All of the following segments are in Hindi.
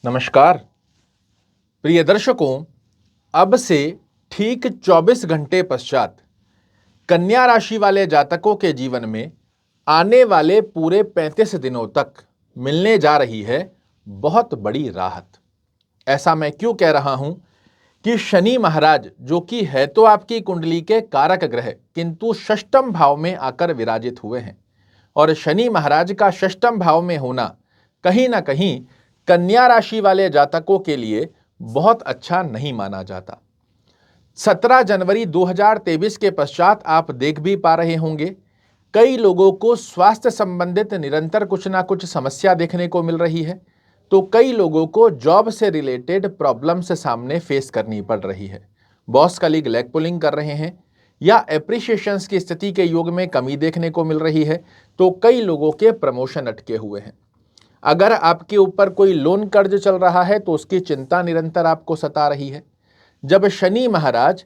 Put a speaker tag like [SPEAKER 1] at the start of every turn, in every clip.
[SPEAKER 1] नमस्कार प्रिय दर्शकों। अब से ठीक 24 घंटे पश्चात कन्या राशि वाले जातकों के जीवन में आने वाले पूरे 35 दिनों तक मिलने जा रही है बहुत बड़ी राहत। ऐसा मैं क्यों कह रहा हूं कि शनि महाराज, जो कि है तो आपकी कुंडली के कारक ग्रह, किंतु षष्ठम भाव में आकर विराजित हुए हैं। और शनि महाराज का षष्ठम भाव में होना कहीं ना कहीं कन्या राशि वाले जातकों के लिए बहुत अच्छा नहीं माना जाता। 17 जनवरी 2023 के पश्चात आप देख भी पा रहे होंगे, कई लोगों को स्वास्थ्य संबंधित निरंतर कुछ ना कुछ समस्या देखने को मिल रही है, तो कई लोगों को जॉब से रिलेटेड प्रॉब्लम्स सामने फेस करनी पड़ रही है। बॉस कलीग लेग पुलिंग कर रहे हैं या एप्रिशिएशंस की स्थिति के योग में कमी देखने को मिल रही है, तो कई लोगों के प्रमोशन अटके हुए हैं। अगर आपके ऊपर कोई लोन कर्ज चल रहा है तो उसकी चिंता निरंतर आपको सता रही है। जब शनि महाराज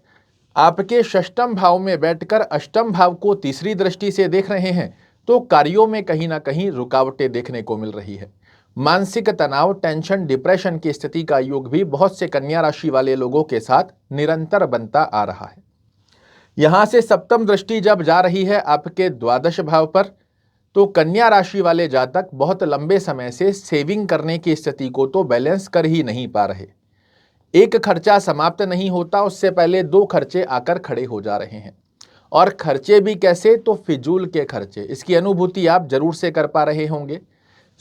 [SPEAKER 1] आपके षष्ठम भाव में बैठकर अष्टम भाव को तीसरी दृष्टि से देख रहे हैं, तो कार्यों में कहीं ना कहीं रुकावटें देखने को मिल रही है। मानसिक तनाव, टेंशन, डिप्रेशन की स्थिति का योग भी बहुत से कन्या राशि वाले लोगों के साथ निरंतर बनता आ रहा है। यहां से सप्तम दृष्टि जब जा रही है आपके द्वादश भाव पर, तो कन्या राशि वाले जातक बहुत लंबे समय से सेविंग करने की स्थिति को तो बैलेंस कर ही नहीं पा रहे। एक खर्चा समाप्त नहीं होता, उससे पहले दो खर्चे आकर खड़े हो जा रहे हैं। और खर्चे भी कैसे, तो फिजूल के खर्चे। इसकी अनुभूति आप जरूर से कर पा रहे होंगे।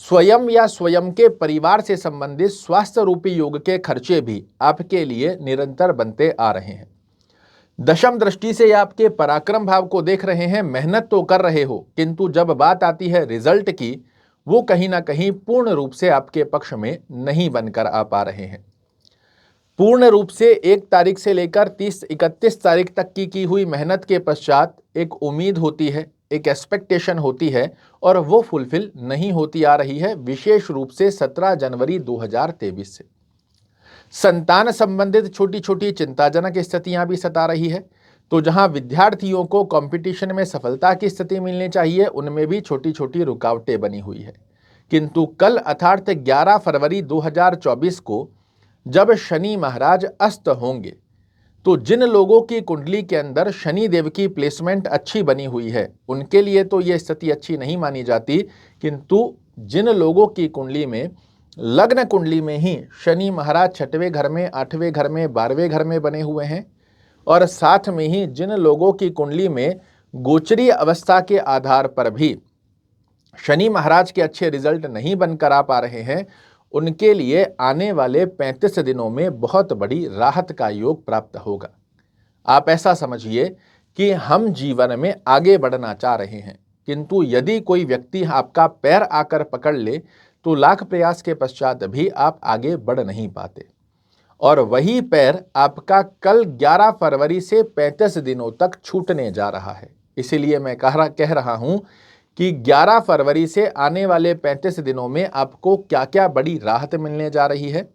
[SPEAKER 1] स्वयं या स्वयं के परिवार से संबंधित स्वास्थ्य रूपी योग के खर्चे भी आपके लिए निरंतर बनते आ रहे हैं। दशम दृष्टि से आपके पराक्रम भाव को देख रहे हैं। मेहनत तो कर रहे हो, किंतु जब बात आती है रिजल्ट की, वो कहीं ना कहीं पूर्ण रूप से आपके पक्ष में नहीं बनकर आ पा रहे हैं। पूर्ण रूप से 1 तारीख से लेकर 30-31 तारीख तक की हुई मेहनत के पश्चात एक उम्मीद होती है, एक एक्सपेक्टेशन होती है, और वो फुलफिल नहीं होती आ रही है, विशेष रूप से 17 जनवरी 2023 से। संतान संबंधित छोटी छोटी चिंताजनक स्थितियां भी सता रही है। तो जहां विद्यार्थियों को कंपटीशन में सफलता की स्थिति मिलनी चाहिए, उनमें भी छोटी छोटी रुकावटें बनी हुई है। किंतु कल अर्थात 11 फरवरी 2024 को जब शनि महाराज अस्त होंगे, तो जिन लोगों की कुंडली के अंदर शनि देव की प्लेसमेंट अच्छी बनी हुई है, उनके लिए तो यह स्थिति अच्छी नहीं मानी जाती, किंतु जिन लोगों की कुंडली में, लग्न कुंडली में ही शनि महाराज 6वें घर में, 8वें घर में, 12वें घर में बने हुए हैं, और साथ में ही जिन लोगों की कुंडली में गोचरीय अवस्था के आधार पर भी शनि महाराज के अच्छे रिजल्ट नहीं बनकर आ पा रहे हैं, उनके लिए आने वाले 35 दिनों में बहुत बड़ी राहत का योग प्राप्त होगा। आप ऐसा समझिए कि हम जीवन में आगे बढ़ना चाह रहे हैं, किंतु यदि कोई व्यक्ति आपका पैर आकर पकड़ ले, तो लाख प्रयास के पश्चात भी आप आगे बढ़ नहीं पाते। और वही पैर आपका कल 11 फरवरी से 35 दिनों तक छूटने जा रहा है। इसीलिए मैं कह रहा हूं कि 11 फरवरी से आने वाले 35 दिनों में आपको क्या क्या बड़ी राहत मिलने जा रही है,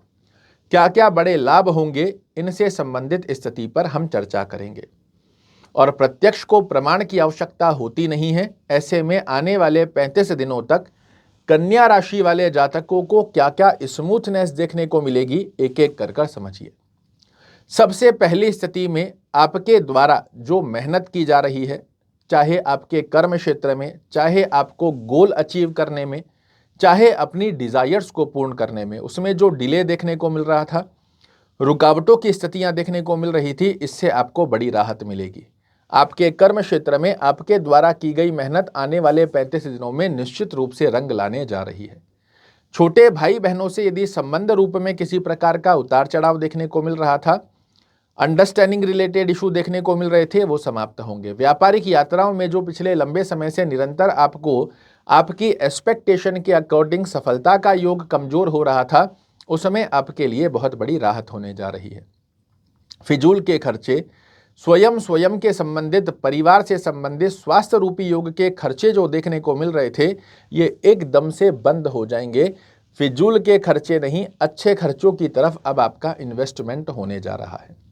[SPEAKER 1] क्या क्या बड़े लाभ होंगे, इनसे संबंधित स्थिति पर हम चर्चा करेंगे। और प्रत्यक्ष को प्रमाण की आवश्यकता होती नहीं है। ऐसे में आने वाले 35 दिनों तक कन्या राशि वाले जातकों को क्या क्या स्मूथनेस देखने को मिलेगी, एक एक कर समझिए। सबसे पहली स्थिति में आपके द्वारा जो मेहनत की जा रही है, चाहे आपके कर्म क्षेत्र में, चाहे आपको गोल अचीव करने में, चाहे अपनी डिजायर्स को पूर्ण करने में, उसमें जो डिले देखने को मिल रहा था, रुकावटों की स्थितियां देखने को मिल रही थी, इससे आपको बड़ी राहत मिलेगी। आपके कर्म क्षेत्र में आपके द्वारा की गई मेहनत आने वाले 35 दिनों में निश्चित रूप से रंग लाने जा रही है। छोटे भाई बहनों से यदि संबंध रूप में किसी प्रकार का उतार चढ़ाव देखने को मिल रहा था, अंडरस्टैंडिंग रिलेटेड इशू देखने को मिल रहे थे, वो समाप्त होंगे। व्यापारिक यात्राओं में जो पिछले लंबे समय से निरंतर आपको आपकी एक्सपेक्टेशन के अकॉर्डिंग सफलता का योग कमजोर हो रहा था, उसमें आपके लिए बहुत बड़ी राहत होने जा रही है। फिजूल के खर्चे, स्वयं के संबंधित, परिवार से संबंधित स्वास्थ्य रूपी योग के खर्चे जो देखने को मिल रहे थे, ये एकदम से बंद हो जाएंगे। फिजूल के खर्चे नहीं, अच्छे खर्चों की तरफ अब आपका इन्वेस्टमेंट होने जा रहा है।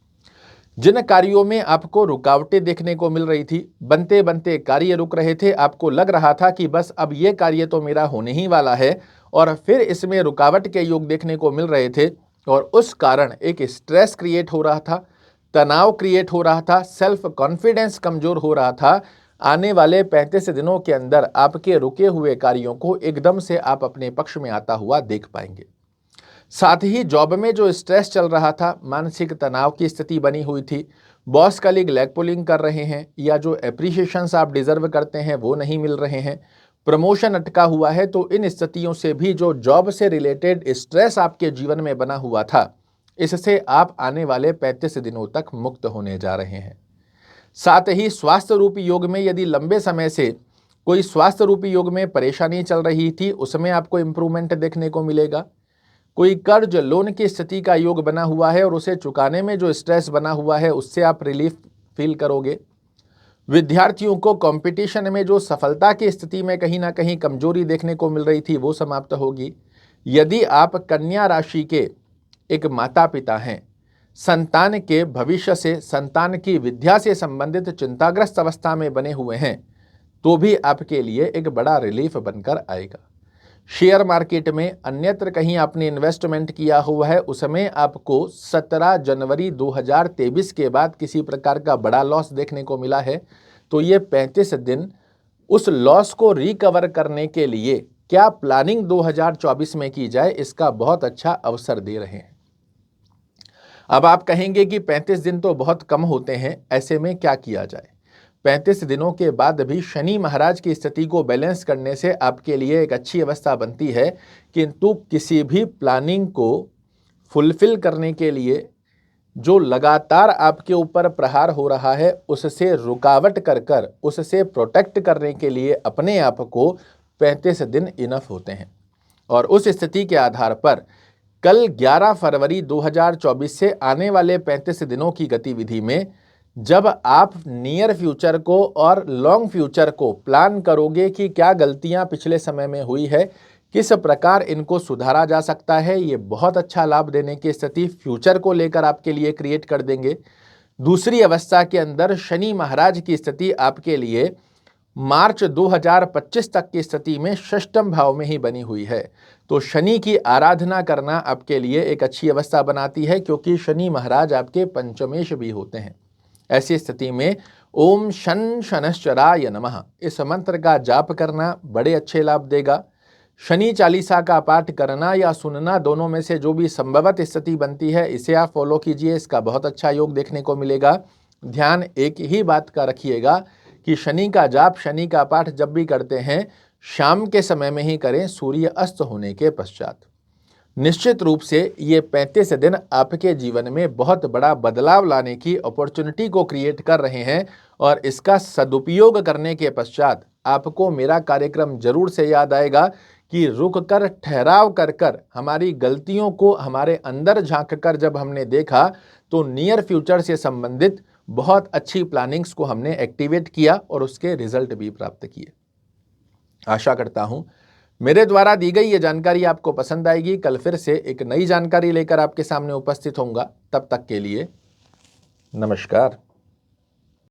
[SPEAKER 1] जिन कार्यों में आपको रुकावटें देखने को मिल रही थी, बनते बनते कार्य रुक रहे थे, आपको लग रहा था कि बस अब ये कार्य तो मेरा होने ही वाला है और फिर इसमें रुकावट के योग देखने को मिल रहे थे और उस कारण एक स्ट्रेस क्रिएट हो रहा था, तनाव क्रिएट हो रहा था, सेल्फ कॉन्फिडेंस कमजोर हो रहा था। आने वाले 35 दिनों के अंदर आपके रुके हुए कार्यों को एकदम से आप अपने पक्ष में आता हुआ देख पाएंगे। साथ ही जॉब में जो स्ट्रेस चल रहा था, मानसिक तनाव की स्थिति बनी हुई थी, बॉस कलीग लेग पुलिंग कर रहे हैं या जो एप्रिशिएशंस आप डिजर्व करते हैं वो नहीं मिल रहे हैं, प्रमोशन अटका हुआ है, तो इन स्थितियों से भी जो जॉब से रिलेटेड स्ट्रेस आपके जीवन में बना हुआ था, इससे आप आने वाले 35 दिनों तक मुक्त होने जा रहे हैं। साथ ही स्वास्थ्य रूपी योग में यदि लंबे समय से कोई स्वास्थ्य रूपी योग में परेशानी चल रही थी, उसमें आपको इंप्रूवमेंट देखने को मिलेगा। कोई कर्ज लोन की स्थिति का योग बना हुआ है और उसे चुकाने में जो स्ट्रेस बना हुआ है, उससे आप रिलीफ फील करोगे। विद्यार्थियों को कंपटीशन में जो सफलता की स्थिति में कहीं ना कहीं कमजोरी देखने को मिल रही थी, वो समाप्त होगी। यदि आप कन्या राशि के एक माता पिता हैं, संतान के भविष्य से, संतान की विद्या से संबंधित चिंताग्रस्त अवस्था में बने हुए हैं, तो भी आपके लिए एक बड़ा रिलीफ बनकर आएगा। शेयर मार्केट में अन्यत्र कहीं आपने इन्वेस्टमेंट किया हुआ है, उसमें आपको 17 जनवरी 2023 के बाद किसी प्रकार का बड़ा लॉस देखने को मिला है, तो ये 35 दिन उस लॉस को रिकवर करने के लिए क्या प्लानिंग 2024 में की जाए, इसका बहुत अच्छा अवसर दे रहे हैं। अब आप कहेंगे कि 35 दिन तो बहुत कम होते हैं, ऐसे में क्या किया जाए। 35 दिनों के बाद भी शनि महाराज की स्थिति को बैलेंस करने से आपके लिए एक अच्छी अवस्था बनती है, किंतु किसी भी प्लानिंग को फुलफिल करने के लिए जो लगातार आपके ऊपर प्रहार हो रहा है, उससे रुकावट कर उससे प्रोटेक्ट करने के लिए अपने आप को 35 दिन इनफ होते हैं। और उस स्थिति के आधार पर कल 11 फरवरी 2024 से आने वाले 35 दिनों की गतिविधि में जब आप नियर फ्यूचर को और लॉन्ग फ्यूचर को प्लान करोगे कि क्या गलतियां पिछले समय में हुई है, किस प्रकार इनको सुधारा जा सकता है, ये बहुत अच्छा लाभ देने की स्थिति फ्यूचर को लेकर आपके लिए क्रिएट कर देंगे। दूसरी अवस्था के अंदर शनि महाराज की स्थिति आपके लिए मार्च 2025 तक की स्थिति में षष्ठम भाव में ही बनी हुई है, तो शनि की आराधना करना आपके लिए एक अच्छी अवस्था बनाती है, क्योंकि शनि महाराज आपके पंचमेश भी होते हैं। ऐसी स्थिति में ओम शन शनश्चराय नमः इस मंत्र का जाप करना बड़े अच्छे लाभ देगा। शनि चालीसा का पाठ करना या सुनना, दोनों में से जो भी संभवत स्थिति बनती है, इसे आप फॉलो कीजिए, इसका बहुत अच्छा योग देखने को मिलेगा। ध्यान एक ही बात का रखिएगा कि शनि का जाप, शनि का पाठ जब भी करते हैं, शाम के समय में ही करें, सूर्य अस्त होने के पश्चात। निश्चित रूप से ये 35 दिन आपके जीवन में बहुत बड़ा बदलाव लाने की अपॉर्चुनिटी को क्रिएट कर रहे हैं, और इसका सदुपयोग करने के पश्चात आपको मेरा कार्यक्रम जरूर से याद आएगा कि रुक कर ठहराव कर हमारी गलतियों को हमारे अंदर झांक कर जब हमने देखा, तो नियर फ्यूचर से संबंधित बहुत अच्छी प्लानिंग्स को हमने एक्टिवेट किया और उसके रिजल्ट भी प्राप्त किए। आशा करता हूं मेरे द्वारा दी गई ये जानकारी आपको पसंद आएगी। कल फिर से एक नई जानकारी लेकर आपके सामने उपस्थित होऊंगा। तब तक के लिए नमस्कार।